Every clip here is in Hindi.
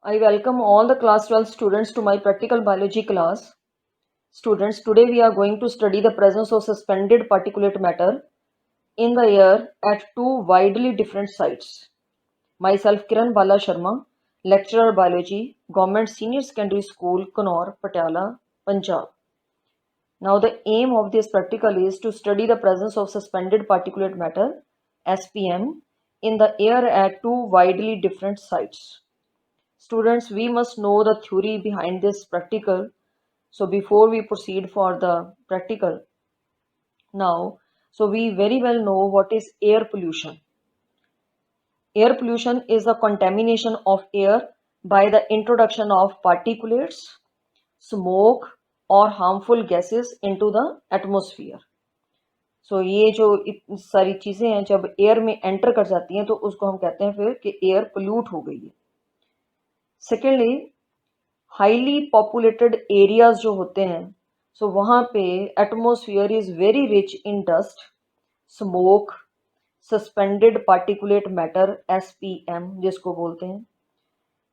I welcome all the class 12 students to my practical biology class. Students, today we are going to study the presence of suspended particulate matter in the air at two widely different sites. Myself Kiran Bala Sharma, lecturer biology, Government Senior Secondary School, Connaur, Patiala, Punjab. Now the aim of this practical is to study the presence of suspended particulate matter, SPM, in the air at two widely different sites. Students, we must know the theory behind this practical. So before we proceed for the practical, now, so we very well know what is air pollution. Air pollution is the contamination of air by the introduction of particulates, smoke or harmful gases into the atmosphere. So ये जो सारी चीज़ें हैं जब एयर में एंटर कर जाती हैं तो उसको हम कहते हैं फिर कि एयर पोल्यूट हो गई है. सेकेंडली, हाईली पॉपुलेटेड एरियाज जो होते हैं सो वहाँ पे atmosphere is very rich in dust, smoke, suspended particulate matter SPM जिसको बोलते हैं.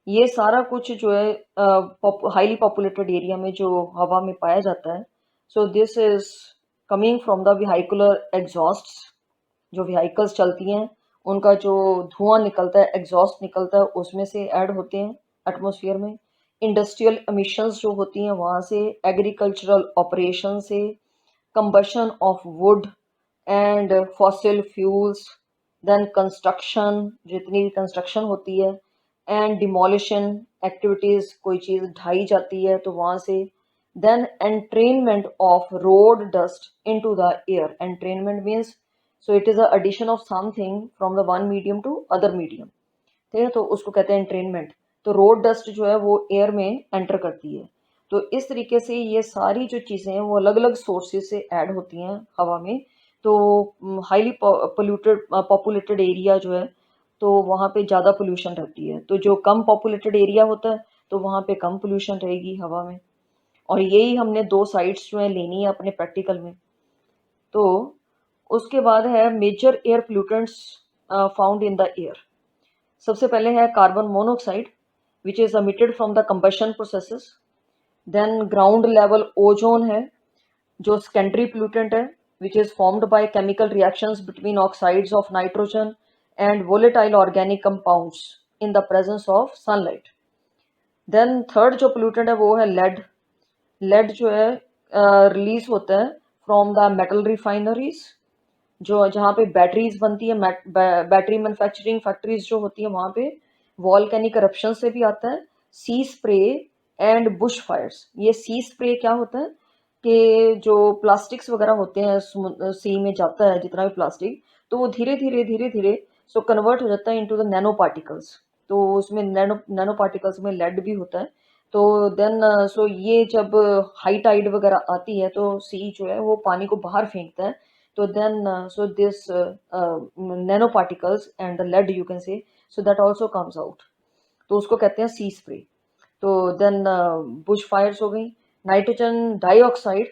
ये सारा कुछ जो है हाईली पॉपुलेटेड एरिया में जो हवा में पाया जाता है. So this is coming from the vehicular exhaust. जो व्हीकल्स चलती हैं उनका जो धुआं निकलता है, एग्जॉस्ट निकलता है, उसमें से ऐड होते हैं एटमोसफियर में. इंडस्ट्रियल एमिशंस जो होती हैं वहाँ से, एग्रीकल्चरल ऑपरेशन से, combustion of wood and fossil fuels, then construction, जितनी भी कंस्ट्रक्शन होती है, एंड डिमोलिशन एक्टिविटीज़, कोई चीज़ ढाई जाती है तो वहाँ से, then entrainment of road dust into the air. Entrainment means so it is a addition of something from the one medium to other medium. ठीक है, तो उसको कहते हैं एंट्रेनमेंट. तो रोड डस्ट जो है वो एयर में एंटर करती है. तो इस तरीके से ये सारी जो चीज़ें हैं वो अलग अलग सोर्सेज से ऐड होती हैं हवा में. तो हाईली पोल्यूटेड पॉपुलेटेड एरिया जो है तो वहाँ पे ज़्यादा पोल्यूशन रहती है. तो जो कम पॉपुलेटेड एरिया होता है तो वहाँ पे कम पोल्यूशन रहेगी हवा में. और यही हमने दो साइट्स जो है लेनी है अपने प्रैक्टिकल में. तो उसके बाद है major air pollutants found in the air. सबसे पहले है carbon monoxide which is emitted from the combustion processes. Then ground level ozone है जो सेकेंडरी पोल्यूटेंट है which is formed by chemical reactions between oxides of nitrogen and volatile organic compounds in the presence of sunlight. Then third जो पोल्यूटेंट है वो है लेड. लेड जो है रिलीज होता है फ्रॉम द मेटल रिफाइनरीज, जो जहाँ पे बैटरीज बनती है, बैटरी मैन्युफैक्चरिंग फैक्ट्रीज जो होती है वहाँ पे. वॉल्केनिक करप्शन से भी आता है. सी स्प्रे एंड बुश फायर्स. ये सी स्प्रे क्या होता है कि जो प्लास्टिक्स वगैरह होते हैं सी में जाता है जितना भी प्लास्टिक, तो वो धीरे धीरे सो कन्वर्ट हो जाता है इनटू द नैनो पार्टिकल्स. तो उसमें नैनो पार्टिकल्स में लेड भी होता है. तो देन सो ये जब हाई टाइड वगैरह आती है तो सी जो है वो पानी को बाहर फेंकता है. तो then so this nanoparticles and the lead you can say, so that also comes out. तो उसको कहते हैं सी स्प्रे. तो देन बुश फायर्स हो गई. नाइट्रोजन डाइऑक्साइड,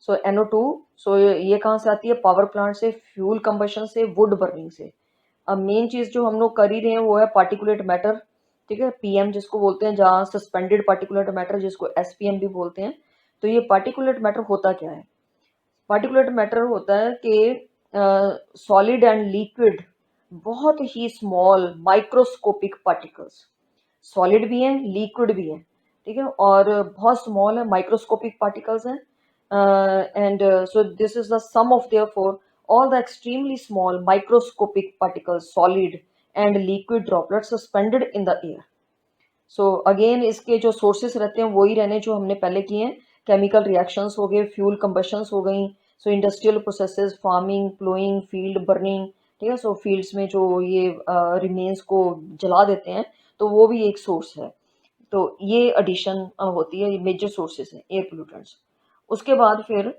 सो NO2, सो ये कहाँ से आती है? पावर प्लांट से, फ्यूल कंबशन से, वुड बर्निंग से. अब मेन चीज़ जो हम लोग कर ही रहे हैं वो है पार्टिकुलेट मैटर. ठीक है, पीएम जिसको बोलते हैं, जहाँ सस्पेंडेड पार्टिकुलेट मैटर जिसको एसपीएम भी बोलते हैं. तो ये पार्टिकुलेट मैटर होता क्या है? पार्टिकुलेट मैटर होता है कि सॉलिड एंड लिक्विड बहुत ही स्मॉल माइक्रोस्कोपिक पार्टिकल्स. सॉलिड भी हैं, लिक्विड भी हैं, ठीक है, और बहुत स्मॉल है, माइक्रोस्कोपिक पार्टिकल्स हैं. And so this is the sum of their for all the extremely small microscopic particles, solid and liquid droplets suspended in the air. So again इसके जो सोर्सेस रहते हैं वही रहने जो हमने पहले किए हैं. केमिकल रिएक्शंस हो गए, फ्यूल कंबशंस हो गई, सो industrial processes, farming, ploughing, field burning. ठीक है, सो फील्ड्स में जो ये रिमेन्स को जला देते हैं तो वो भी एक सोर्स है. तो ये एडिशन होती है, ये मेजर सोर्सेस हैं एयर पोल्यूटेंट्स. उसके बाद फिर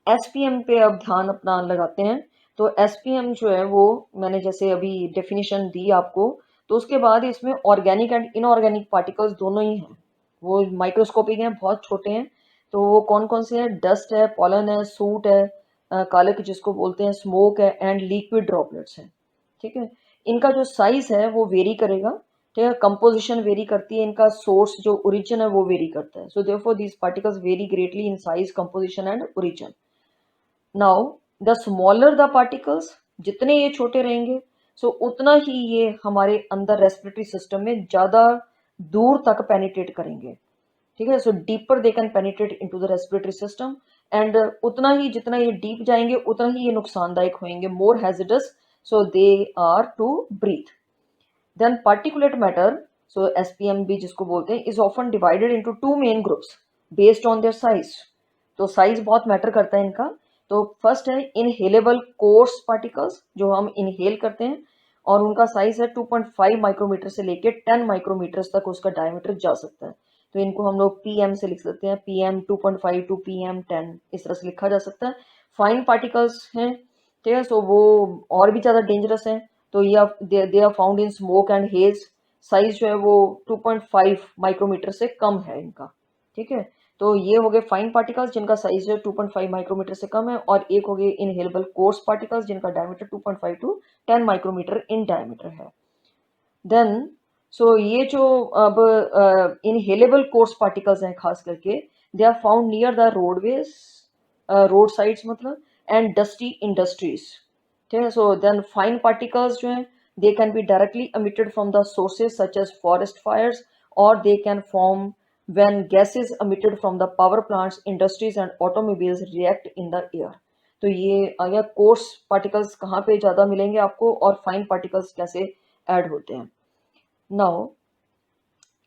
एसपीएम पे अब ध्यान अपना लगाते हैं. तो एसपीएम जो है वो मैंने जैसे अभी डेफिनेशन दी आपको. तो उसके बाद इसमें ऑर्गेनिक एंड इनऑर्गेनिक पार्टिकल्स दोनों ही हैं. वो माइक्रोस्कोपिक हैं, बहुत छोटे हैं. तो वो कौन कौन से हैं? डस्ट है, पॉलन है, सूट है, कालिक जिसको बोलते हैं, स्मोक है, एंड लिक्विड ड्रॉपलेट्स हैं. ठीक है, इनका जो साइज है वो वेरी करेगा ठीक है, कंपोजिशन वेरी करती है, इनका सोर्स जो ओरिजिन है वो वेरी करता है. So therefore these particles very greatly in size, composition and origin. Now the smaller the particles, जितने ये छोटे रहेंगे सो उतना ही ये हमारे अंदर रेस्पिरेटरी सिस्टम में ज़्यादा दूर तक पेनिट्रेट करेंगे. ठीक है, so deeper they can penetrate into the respiratory system and उतना ही जितना ये डीप जाएंगे उतना ही ये नुकसानदायक होंगे, more hazardous, so they are to breathe. Then particulate matter, so SPM भी जिसको बोलते हैं, is often divided into two main groups based on their size. तो साइज बहुत मैटर करता है इनका. तो फर्स्ट है इनहेलेबल कोर्स पार्टिकल्स, जो हम इनहेल करते हैं, और उनका साइज है 2.5 माइक्रोमीटर से लेके 10 माइक्रोमीटर तक उसका डायमीटर जा सकता है. तो इनको हम लोग पीएम से लिख सकते हैं, पीएम 2.5 टू पीएम 10, इस तरह से लिखा जा सकता है. फाइन पार्टिकल्स हैं, ठीक है, सो वो और भी ज़्यादा डेंजरस हैं. तो ये they are found in smoke and haze. Size जो है वो 2.5 माइक्रोमीटर से कम है इनका. ठीक है, तो ये हो गए फाइन पार्टिकल्स जिनका साइज जो 2.5 माइक्रोमीटर से कम है, और एक हो गए इनहेलेबल कोर्स पार्टिकल्स जिनका diameter 2.5 to 10 micrometer in diameter है. देन सो ये जो अब इनहेलेबल कोर्स पार्टिकल्स हैं खास करके, they are found near the roadways, road sides मतलब, एंड डस्टी इंडस्ट्रीज. ठीक है, सो देन फाइन पार्टिकल्स जो हैं they can be directly emitted from the sources such as forest fires, और they can form when gases emitted from the power plants, industries and automobiles react in the air. तो ये आगे कोर्स पार्टिकल्स कहाँ पे ज़्यादा मिलेंगे आपको, और फाइन पार्टिकल्स कैसे ऐड होते हैं. नाउ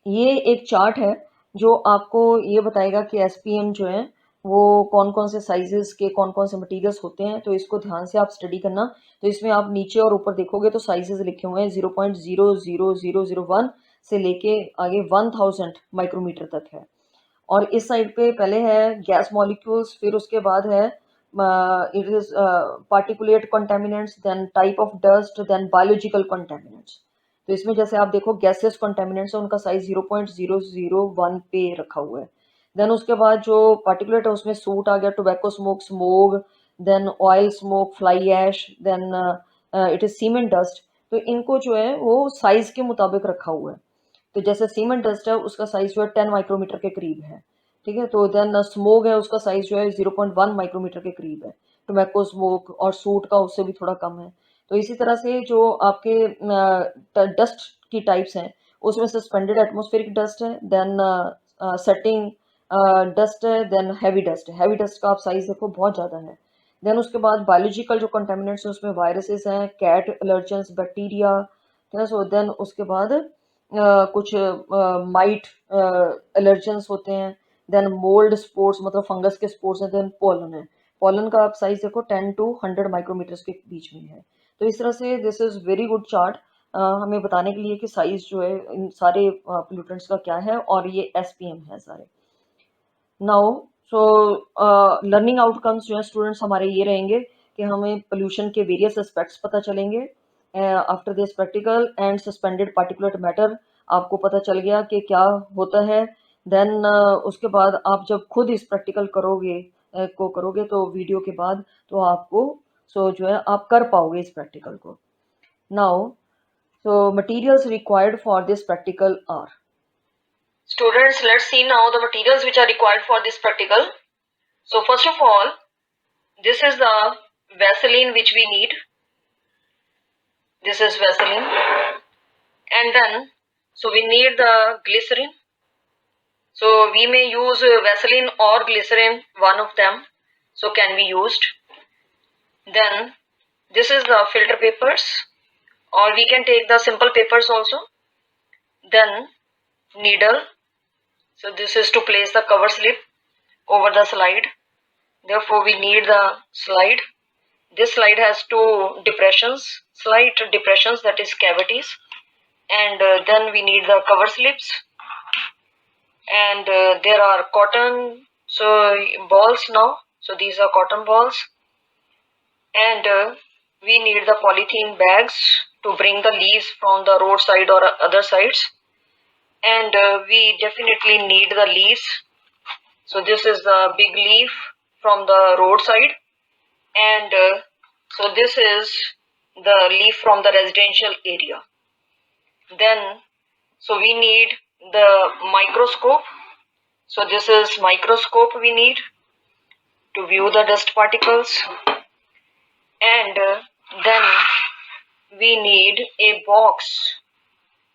ये एक चार्ट है जो आपको ये बताएगा कि एसपीएम जो है वो कौन कौन से साइजेस के कौन कौन से मटेरियल्स होते हैं. तो इसको ध्यान से आप स्टडी करना. तो इसमें आप नीचे और ऊपर देखोगे तो साइजेस लिखे हुए हैं 0.00001 से लेके आगे 1000 माइक्रोमीटर तक है. और इस साइड पे पहले है गैस मॉलिक्यूल्स, फिर उसके बाद है it is particulate contaminants, then type of dust, then biological contaminants. तो इसमें जैसे आप देखो गैसेस कंटेमिनेंट्स है, उनका साइज 0.001 पे रखा हुआ है. देन उसके बाद जो पार्टिकुलेट है उसमें सूट आ गया, tobacco smoke, smog, then oil smoke, fly ash, then it is cement dust. तो इनको जो है वो साइज के मुताबिक रखा हुआ है. तो जैसे सीमेंट डस्ट है उसका साइज जो है 10 माइक्रोमीटर के करीब है. ठीक है, तो देन स्मोक है उसका साइज जो है 0.1 माइक्रोमीटर के करीब है. टोबैको स्मोक और सूट का उससे भी थोड़ा कम है. तो इसी तरह से जो आपके डस्ट की टाइप्स हैं उसमें सस्पेंडेड एटमॉस्फेरिक डस्ट है, देन सेटिंग डस्ट है, देन हैवी डस्ट है. हैवी डस्ट का आप साइज देखो बहुत ज़्यादा है. देन उसके बाद बायोलॉजिकल जो कंटेमिनेंट्स हैं उसमें वायरसेस हैं, cat allergens, bacteria. So then उसके बाद कुछ माइट एलर्जेंस होते हैं, देन मोल्ड स्पोर्स मतलब फंगस के स्पोर्स हैं, देन पोलन है. पोलन का आप साइज देखो 10 टू 100 माइक्रोमीटर्स के बीच में है. तो इस तरह से this is very good chart हमें बताने के लिए कि साइज जो है इन सारे पोल्यूटेंट्स का क्या है, और ये एसपीएम है सारे. नाउ सो लर्निंग आउटकम्स जो है स्टूडेंट्स हमारे ये रहेंगे कि हमें पोल्यूशन के वेरियस एस्पेक्ट्स पता चलेंगे after this practical, and suspended particulate matter आपको पता चल गया कि क्या होता है. देन उसके बाद आप जब खुद इस प्रैक्टिकल करोगे तो वीडियो के बाद तो आपको जो है आप कर पाओगे इस प्रैक्टिकल को. Now so materials required for this practical are. Students, let's see now the materials which are required for this practical. So first of all, this is the Vaseline which we need. This is Vaseline. And then, so we need the glycerin. So we may use Vaseline or glycerin, one of them. So can be used. Then, this is the filter papers. Or we can take the simple papers also. Then, needle. So this is to place the cover slip over the slide. Therefore, we need the slide. This slide has two depressions, slight depressions, that is cavities. And then we need the cover slips. And there are cotton balls now. So these are cotton balls. And we need the polythene bags to bring the leaves from the roadside or other sides. And we definitely need the leaves. So this is the big leaf from the roadside, and so this is the leaf from the residential area. Then So we need the microscope. So this is microscope we need to view the dust particles. And then we need a box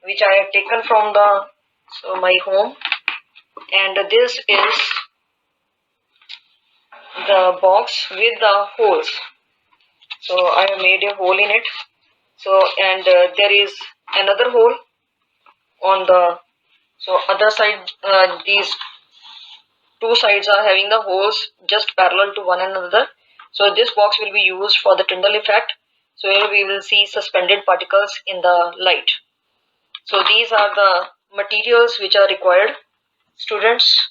which I have taken from my home, and this is the box with the holes. So I have made a hole in it. So and there is another hole on the other side. These two sides are having the holes just parallel to one another. So this box will be used for the Tyndall effect. So here we will see suspended particles in the light. So these are the materials which are required, students.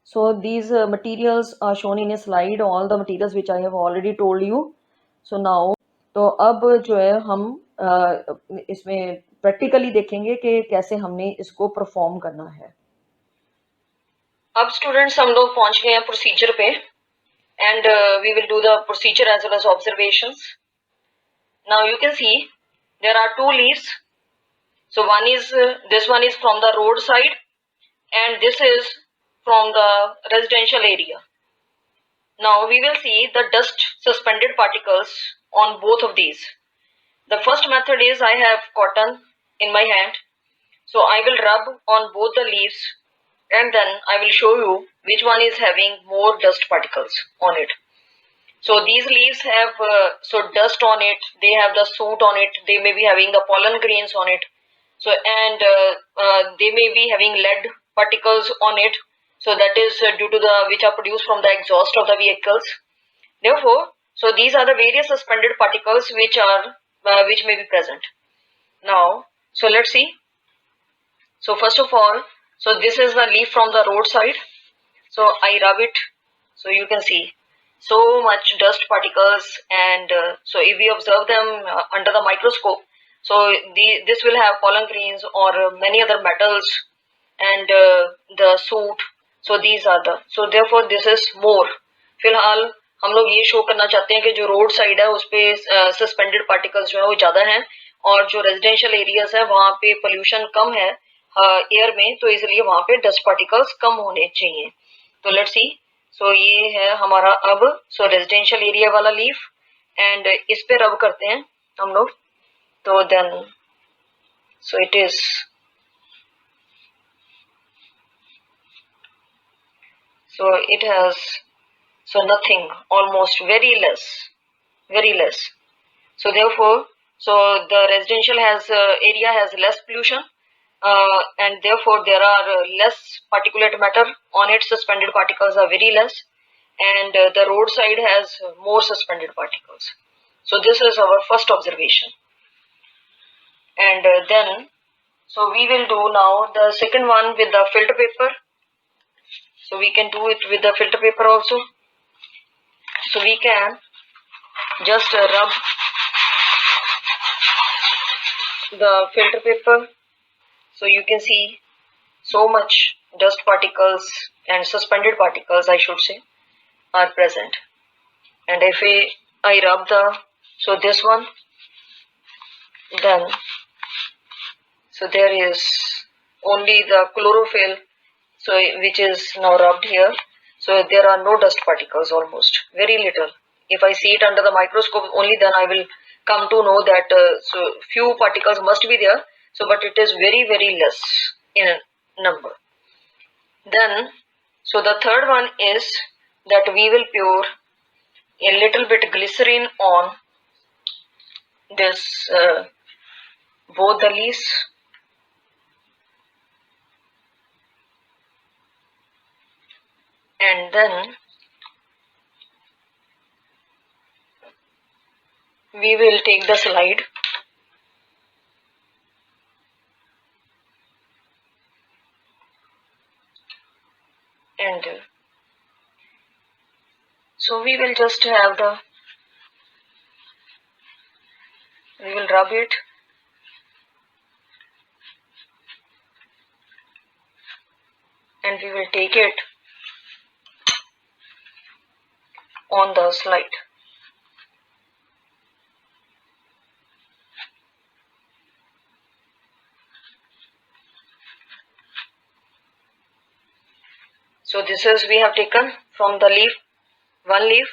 So these materials are shown in a slide, all the materials which I have already told you. So now तो अब जो है हम इसमें प्रैक्टिकली देखेंगे कि कैसे हमने इसको परफॉर्म करना है. अब स्टूडेंट्स हम लोग पहुंच गए हैं प्रोसीजर पे, and we will do the procedure as well as observations. Now you can see there are two leaves. So one is this one is from the road side, and this is from the residential area. Now we will see the dust suspended particles on both of these. The first method is I have cotton in my hand, so I will rub on both the leaves, and then I will show you which one is having more dust particles on it. So these leaves have dust on it, they have the soot on it, they may be having the pollen grains on it. So and they may be having lead particles on it. So that is due to the which are produced from the exhaust of the vehicles. Therefore, so these are the various suspended particles which may be present. Now, so let's see. So first of all, so this is the leaf from the roadside. So I rub it. So you can see so much dust particles, and so if we observe them under the microscope, so this will have pollen grains or many other metals and the soot. So these are the, so therefore this is more. फिलहाल हम लोग ये शो करना चाहते हैं कि जो रोड साइड है उस पे सस्पेंडेड पार्टिकल्स जो है वो ज्यादा हैं, और जो रेजिडेंशियल एरियाज है वहाँ पे पोल्यूशन कम है एयर में, तो इसलिए वहाँ पे डस्ट पार्टिकल्स कम होने चाहिए. तो लेट्स सी. सो ये है हमारा अब रेजिडेंशियल एरिया वाला लीफ, एंड इस पे रब करते हैं हम लोग. तो then so it is it has nothing, almost very less. So therefore, so the residential area has less pollution, and therefore there are less particulate matter on it. Suspended particles are very less, and the roadside has more suspended particles. So this is our first observation. And then so we will do now the second one with the filter paper. So we can do it with the filter paper also. So we can just rub the filter paper. So you can see so much dust particles and suspended particles, I should say, are present. And if I rub this one, then so there is only the chlorophyll, so which is now rubbed here. So there are no dust particles, almost very little. If I see it under the microscope, only then I will come to know that so few particles must be there. So but it is very less in number. Then so the third one is that we will pour a little bit glycerin on this both the leaves. And then we will take the slide and so we will just have we will rub it, and we will take it on the slide. So this is we have taken from the leaf, one leaf,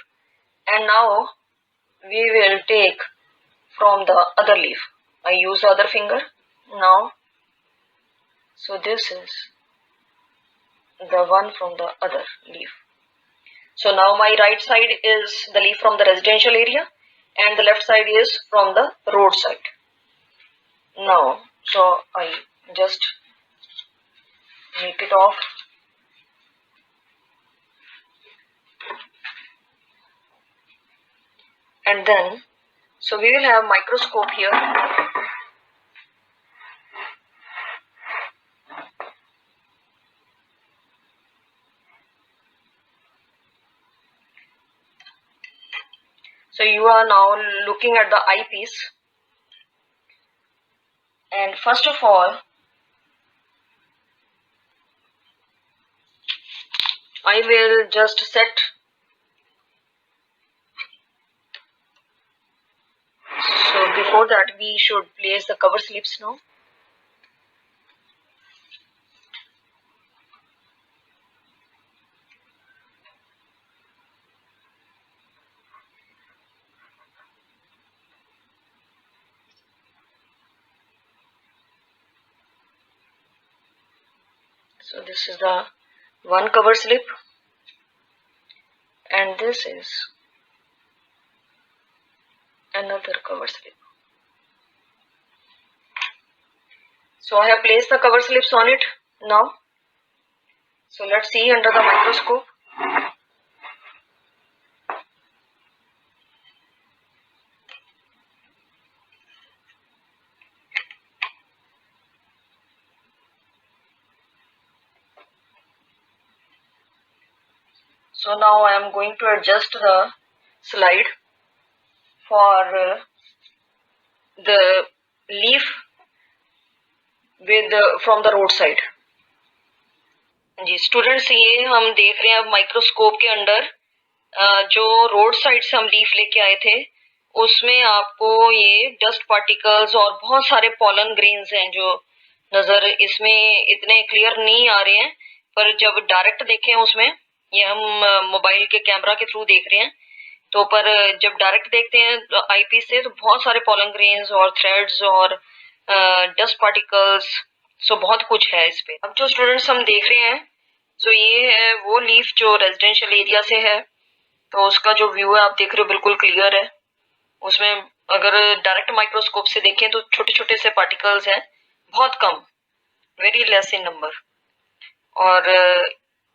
and now we will take from the other leaf. I use other finger now. So this is the one from the other leaf. So now my right side is the leaf from the residential area and the left side is from the road side. Now, so I just make it off. And then, so we will have microscope here. So you are now looking at the eyepiece. And first of all, I will just set. So before that, we should place the cover slips now. So this is the one cover slip, and this is another cover slip. So I have placed the cover slips on it now. So let's see under the microscope. So now I am going to adjust the slide for the leaf with from the road side. जी स्टूडेंट्स, ये हम देख रहे हैं अब माइक्रोस्कोप के अंदर जो रोड साइड से हम लीफ लेके आए थे उसमें आपको ये डस्ट पार्टिकल्स और बहुत सारे पॉलन ग्रेन्स हैं जो नजर इसमें इतने क्लियर नहीं आ रहे हैं, पर जब डायरेक्ट देखें उसमें, ये हम मोबाइल के कैमरा के थ्रू देख रहे हैं तो, पर जब डायरेक्ट देखते हैं आईपीस से तो बहुत सारे पॉलन ग्रेन्स और थ्रेड्स और डस्ट पार्टिकल्स, सो बहुत कुछ है इस पे। अब जो स्टूडेंट्स हम देख रहे हैं, सो ये है वो लीफ जो रेजिडेंशियल एरिया से है, तो उसका जो व्यू है आप देख रहे हो बिल्कुल क्लियर है। उसमें अगर डायरेक्ट माइक्रोस्कोप से देखें तो छोटे छोटे से पार्टिकल्स हैं, बहुत कम, वेरी लेस इन नंबर, और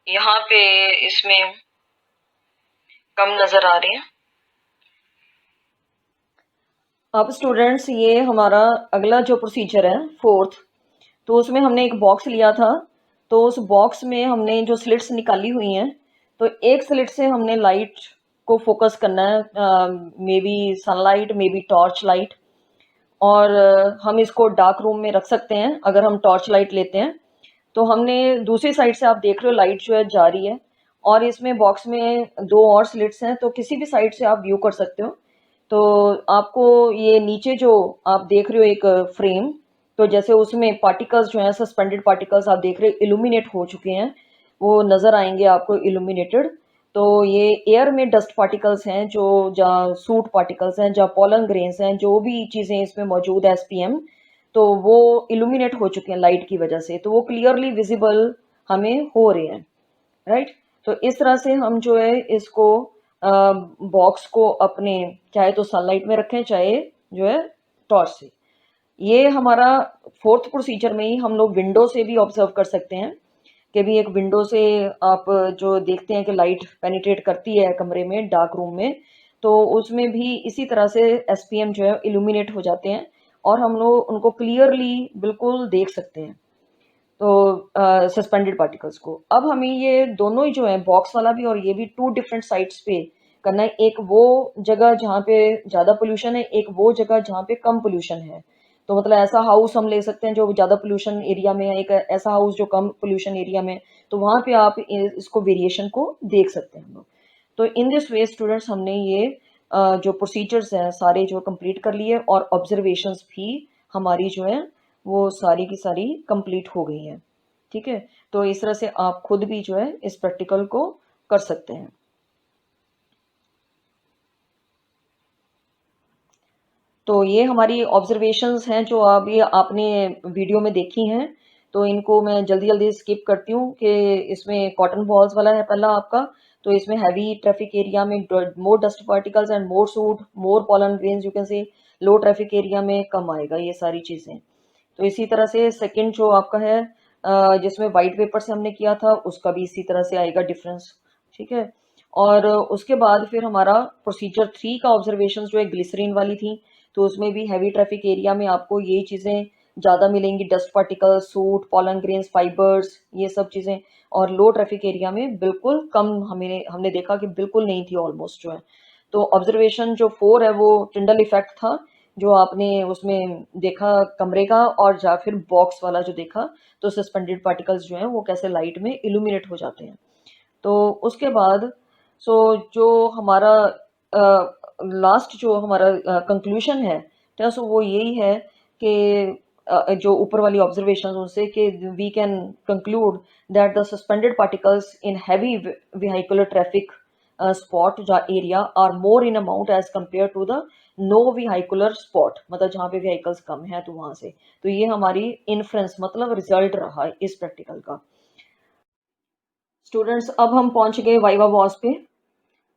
यहाँ पे इसमें कम नजर आ रहे हैं। अब स्टूडेंट्स ये हमारा अगला जो प्रोसीजर है फोर्थ, तो उसमें हमने एक बॉक्स लिया था, तो उस बॉक्स में हमने जो स्लिट्स निकाली हुई हैं, तो एक स्लिट से हमने लाइट को फोकस करना है, may be sunlight, may be torch light, और हम इसको डार्क रूम में रख सकते हैं अगर हम टॉर्च लाइट लेते हैं। तो हमने दूसरी साइड से आप देख रहे हो लाइट जो है जा रही है, और इसमें बॉक्स में दो और स्लिट्स हैं, तो किसी भी साइड से आप व्यू कर सकते हो। तो आपको ये नीचे जो आप देख रहे हो एक फ्रेम, तो जैसे उसमें पार्टिकल्स जो हैं सस्पेंडेड पार्टिकल्स आप देख रहे हो इल्यूमिनेट हो चुके हैं, वो नज़र आएंगे आपको इल्यूमिनेटेड। तो ये एयर में डस्ट पार्टिकल्स हैं, जो जहाँ सूट पार्टिकल्स हैं, जहाँ पॉलन ग्रेन्स हैं, जो भी चीज़ें इसमें मौजूद है एसपीएम, तो वो इल्यूमिनेट हो चुके हैं लाइट की वजह से, तो वो क्लियरली विजिबल हमें हो रहे हैं, राइट। तो इस तरह से हम जो है इसको बॉक्स को अपने चाहे तो सनलाइट में रखें, चाहे जो है टॉर्च से। ये हमारा फोर्थ प्रोसीजर में ही हम लोग विंडो से भी ऑब्जर्व कर सकते हैं कि भी एक विंडो से आप जो देखते हैं कि लाइट पेनिट्रेट करती है कमरे में, डार्क रूम में, तो उसमें भी इसी तरह से एसपीएम जो है इल्यूमिनेट हो जाते हैं और हम लोग उनको क्लियरली बिल्कुल देख सकते हैं, तो सस्पेंडेड पार्टिकल्स को। अब हमें ये दोनों ही जो है बॉक्स वाला भी और ये भी टू डिफरेंट साइट्स पे करना है, एक वो जगह जहाँ पे ज़्यादा पोल्यूशन है, एक वो जगह जहाँ पे कम पोल्यूशन है। तो मतलब ऐसा हाउस हम ले सकते हैं जो ज़्यादा पोल्यूशन एरिया में है, एक ऐसा हाउस जो कम पोल्यूशन एरिया में, तो वहाँ पे आप इसको वेरिएशन को देख सकते हैं हम लोग। तो इन दिस वे स्टूडेंट्स हमने ये जो प्रोसीजर्स हैं सारे जो कंप्लीट कर लिए, और ऑब्जर्वेशंस भी हमारी जो है वो सारी की सारी कंप्लीट हो गई हैं, ठीक है, तो इस तरह से आप खुद भी जो है इस प्रैक्टिकल को कर सकते हैं। तो ये हमारी ऑब्जर्वेशंस हैं जो अब ये आपने वीडियो में देखी हैं, तो इनको मैं जल्दी-जल्दी स्किप करती हूँ कि इसमें कॉटन बॉल्स वाला है पहला आपका, तो इसमें हेवी ट्रैफिक एरिया में more dust particles and more soot, more pollen grains you can say, low traffic area में कम आएगा ये सारी चीज़ें। तो इसी तरह से सेकंड जो आपका है जिसमें व्हाइट पेपर से हमने किया था, उसका भी इसी तरह से आएगा डिफरेंस, ठीक है। और उसके बाद फिर हमारा प्रोसीजर 3 का ऑब्जर्वेशंस जो है ग्लिसरीन वाली थी, तो उसमें भी हैवी ट्रैफिक एरिया में आपको ये चीज़ें ज़्यादा मिलेंगी, dust particles, suit, pollen grains, fibres, ये सब चीज़ें। और लो ट्रैफिक एरिया में बिल्कुल कम हमने देखा कि बिल्कुल नहीं थी ऑलमोस्ट जो है। तो ऑब्जर्वेशन जो 4 है वो टिंडल इफेक्ट था, जो आपने उसमें देखा कमरे का, और या फिर बॉक्स वाला जो देखा, तो सस्पेंडेड पार्टिकल्स जो हैं वो कैसे लाइट में इल्यूमिनेट हो जाते हैं। तो उसके बाद जो हमारा लास्ट जो हमारा कंक्लूजन है, तो सो वो यही है कि जो ऊपर वाली ऑब्जर्वेशन उनसे कि we can conclude that the suspended particles in heavy vehicular traffic spot या area are more in amount as compare to the no vehicular spot, मतलब जहाँ पे व्हीकल्स कम है तो वहां से। तो ये हमारी इन्फ्रेंस मतलब रिजल्ट रहा इस प्रैक्टिकल का। स्टूडेंट्स अब हम पहुंच गए वाइवा वॉस पे।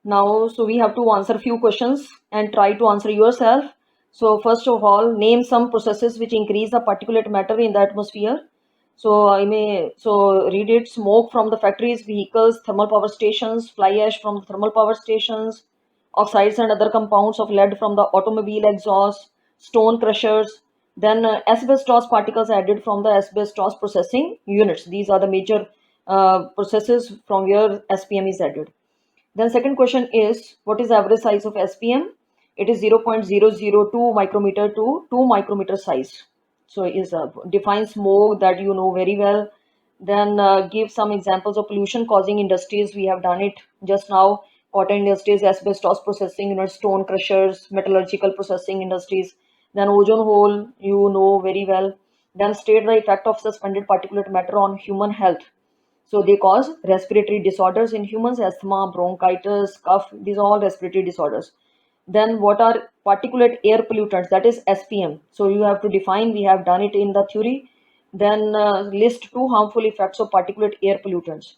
Now, so we have to answer few questions and try to answer yourself. So first of all, name some processes which increase the particulate matter in the atmosphere. So I may read it: smoke from the factories, vehicles, thermal power stations, fly ash from the thermal power stations, oxides and other compounds of lead from the automobile exhaust, stone crushers. Then asbestos particles added from the asbestos processing units. These are the major processes from where SPM is added. Then second question is, what is the average size of SPM? It is 0.002 micrometer to 2 micrometer size. So is define smoke, that you know very well. Then give some examples of pollution causing industries. We have done it just now. Cotton industries, asbestos processing units, stone crushers, metallurgical processing industries. Then ozone hole, you know very well. Then state the effect of suspended particulate matter on human health. So they cause respiratory disorders in humans: asthma, bronchitis, cough, these are all respiratory disorders. Then what are particulate air pollutants? That is SPM. So you have to define, we have done it in the theory. Then list 2 harmful effects of particulate air pollutants.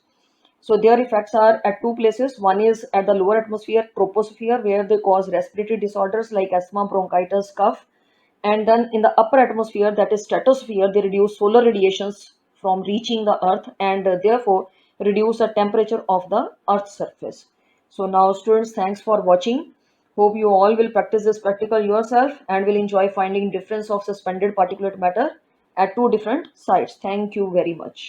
So their effects are at 2 places. One is at the lower atmosphere, troposphere, where they cause respiratory disorders like asthma, bronchitis, cough. And then in the upper atmosphere, that is stratosphere, they reduce solar radiations from reaching the earth, and therefore reduce the temperature of the earth's surface. So now students, thanks for watching. Hope you all will practice this practical yourself and will enjoy finding difference of suspended particulate matter at 2 different sites. Thank you very much.